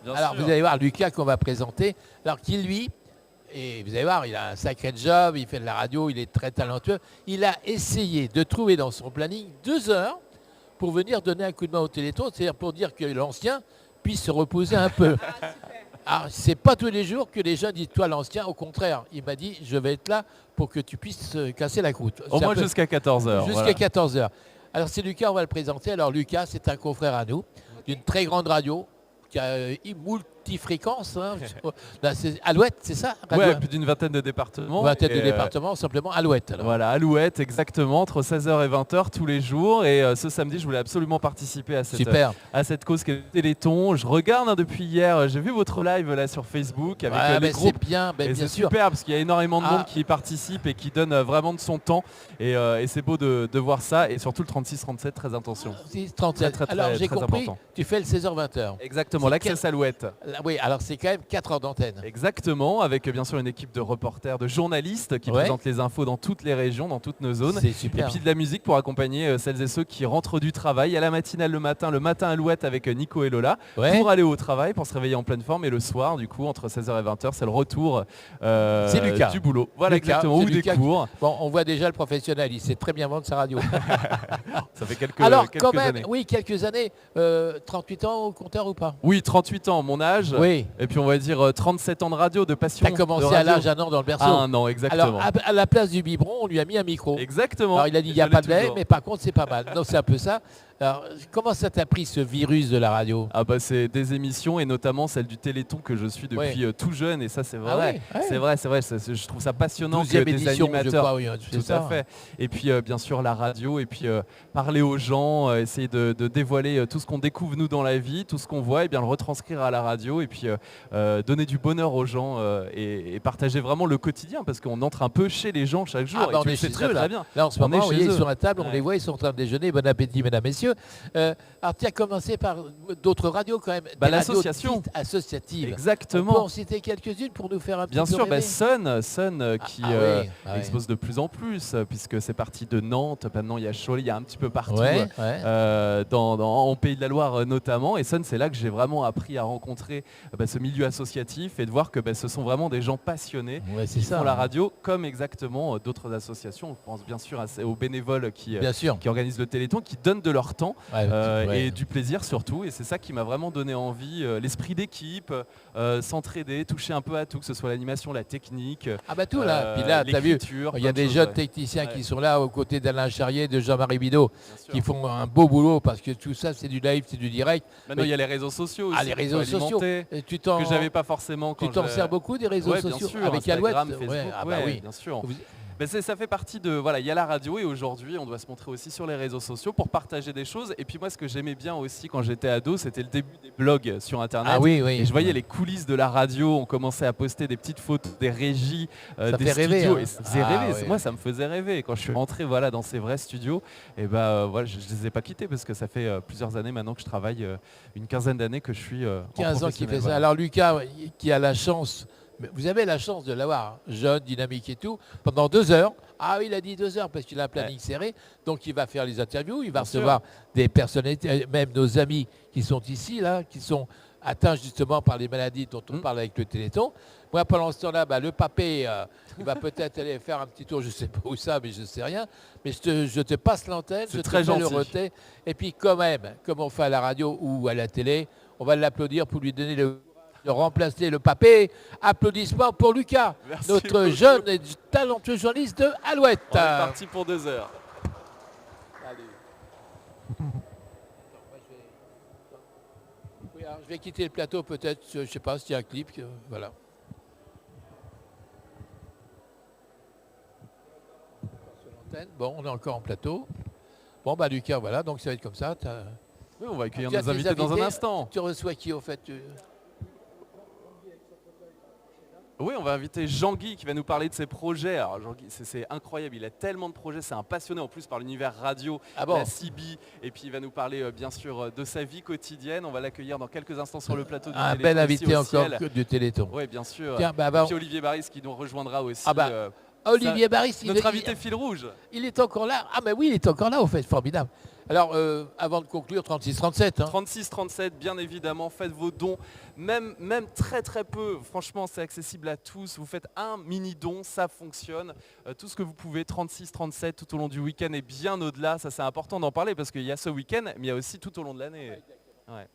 Alors, vous allez voir Lucas qu'on va présenter. Alors, qui lui, et vous allez voir, il a un sacré job, il fait de la radio, il est très talentueux. Il a essayé de trouver dans son planning 2 heures pour venir donner un coup de main au Téléthon, c'est-à-dire pour dire que l'ancien puisse se reposer un peu. Alors, c'est pas tous les jours que les jeunes disent, toi l'ancien, au contraire, il m'a dit, je vais être là pour que tu puisses casser la croûte. Au moins jusqu'à 14 heures. Jusqu'à 14 heures. Alors, c'est Lucas, on va le présenter. Alors, Lucas, c'est un confrère à nous, d'une très grande radio, qui a multifréquence. Hein. Là, c'est Alouette, c'est ça? Oui, plus d'une vingtaine de départements. Une vingtaine de départements, simplement Alouette. Alors. Voilà, Alouette, exactement, entre 16h et 20h tous les jours. Et ce samedi, je voulais absolument participer à cette cause qui est le Téléthon. Je regarde depuis hier, j'ai vu votre live là sur Facebook avec les groupes. C'est bien, et bien c'est super parce qu'il y a énormément de monde qui y participe et qui donne vraiment de son temps. Et c'est beau de voir ça. Et surtout le 36-37, très attention. 37. Très, alors j'ai compris, important. tu fais le 16h-20h. Exactement, l'Access Alouette. Oui, alors c'est quand même 4 heures d'antenne. Exactement, avec bien sûr une équipe de reporters, de journalistes qui présentent les infos dans toutes les régions, dans toutes nos zones. C'est super. Et puis de la musique pour accompagner celles et ceux qui rentrent du travail. Il y a la matinale le matin Alouette avec Nico et Lola pour aller au travail, pour se réveiller en pleine forme. Et le soir, du coup, entre 16h et 20h, c'est le retour du boulot. Voilà, Lucas, exactement, ou des cours. Bon, on voit déjà le professionnel, il sait très bien vendre sa radio. Ça fait quelques quand même, années. Oui, quelques années. 38 ans au compteur ou pas? Oui, 38 ans, mon âge. Oui. Et puis on va dire 37 ans de radio, de passion. Tu as commencé à l'âge d'un an dans le berceau. À 1 an, exactement. Alors, à la place du biberon, on lui a mis un micro. Exactement. Alors, il a dit, il n'y a pas de lait, mais par contre, c'est pas mal. Donc, c'est un peu ça. Alors, comment ça t'a pris ce virus de la radio? C'est des émissions et notamment celle du Téléthon que je suis depuis tout jeune et ça c'est vrai. C'est vrai. Je trouve ça passionnant que des animateurs. Tout à fait. Et puis bien sûr la radio et puis parler aux gens, essayer de dévoiler tout ce qu'on découvre nous dans la vie, tout ce qu'on voit et bien le retranscrire à la radio et puis donner du bonheur aux gens et partager vraiment le quotidien parce qu'on entre un peu chez les gens chaque jour. On est chez eux, très bien. Là en ce moment, ils sont sur la table, on les voit, ils sont en train de déjeuner. Bon appétit, mesdames, messieurs. Alors tu as commencé par d'autres radios quand même, des l'association associative. Exactement. On peut en citer quelques-unes pour nous faire un petit peu Bien sûr, rêver. Sun qui expose de plus en plus puisque c'est parti de Nantes, maintenant il y a Cholet, il y a un petit peu partout en Pays de la Loire notamment. Et Sun, c'est là que j'ai vraiment appris à rencontrer ce milieu associatif et de voir que ce sont vraiment des gens passionnés qui font la radio comme exactement d'autres associations. On pense bien sûr aux bénévoles qui organisent le Téléthon, qui donnent de leur temps et du plaisir surtout. Et c'est ça qui m'a vraiment donné envie, l'esprit d'équipe, s'entraider, toucher un peu à tout, que ce soit l'animation, la technique. Tout là. Puis là, tu as vu, il y a des jeunes techniciens qui sont là aux côtés d'Alain Charrier, de Jean-Marie Bidot, qui font un beau boulot parce que tout ça, c'est du live, c'est du direct. Maintenant, il y a les réseaux sociaux aussi. Les réseaux sociaux. Que j'avais pas forcément quand tu t'en sers beaucoup des réseaux sociaux bien sûr, avec Instagram, Alouette. Facebook, bien sûr. Ça fait partie de... Voilà, il y a la radio et aujourd'hui, on doit se montrer aussi sur les réseaux sociaux pour partager des choses. Et puis moi, ce que j'aimais bien aussi quand j'étais ado, c'était le début des blogs sur Internet. Et je voyais les coulisses de la radio. On commençait à poster des petites photos, des régies, des studios. Rêver, et ça faisait rêver. Moi, ça me faisait rêver. Et quand je suis rentré dans ces vrais studios, je ne les ai pas quittés parce que ça fait plusieurs années maintenant que je travaille, une quinzaine d'années que je suis 15 ans qu'il fait ça. Alors Lucas, qui a la chance... Vous avez la chance de l'avoir jeune, dynamique et tout, pendant 2 heures. Il a dit 2 heures parce qu'il a un planning serré. Donc il va faire les interviews, il va recevoir des personnalités, même nos amis qui sont ici, là, qui sont atteints justement par les maladies dont on parle avec le Téléthon. Moi, pendant ce temps-là, le papé, il va peut-être aller faire un petit tour, je ne sais pas où ça, mais je ne sais rien. Mais je te passe l'antenne, je te fais le reté. Et puis quand même, comme on fait à la radio ou à la télé, on va l'applaudir pour lui donner de remplacer le papé. Applaudissements pour Lucas, notre jeune et talentueux journaliste de Alouette. On est parti pour 2 heures. Je vais quitter le plateau peut-être, je ne sais pas s'il y a un clip. Voilà. Bon, on est encore en plateau. Bon, Lucas, voilà, donc ça va être comme ça. Oui, on va accueillir nos invités dans un instant. Tu reçois qui au fait? Oui, on va inviter Jean-Guy qui va nous parler de ses projets. Alors Jean-Guy, c'est incroyable, il a tellement de projets, c'est un passionné en plus par l'univers radio, la CB. Et puis il va nous parler bien sûr de sa vie quotidienne. On va l'accueillir dans quelques instants sur le plateau du Téléthon. Un bel invité encore du Téléthon. Oui, bien sûr. Tiens, et puis Olivier Baris qui nous rejoindra aussi. Olivier Baris, notre invité fil rouge. Il est encore là. Mais oui, il est encore là, au fait, formidable. Alors, avant de conclure, 36-37. 36-37, bien évidemment, faites vos dons, même très très peu, franchement c'est accessible à tous, vous faites un mini don, ça fonctionne, tout ce que vous pouvez, 36-37 tout au long du week-end et bien au-delà, ça c'est important d'en parler parce qu'il y a ce week-end, mais il y a aussi tout au long de l'année. Ouais.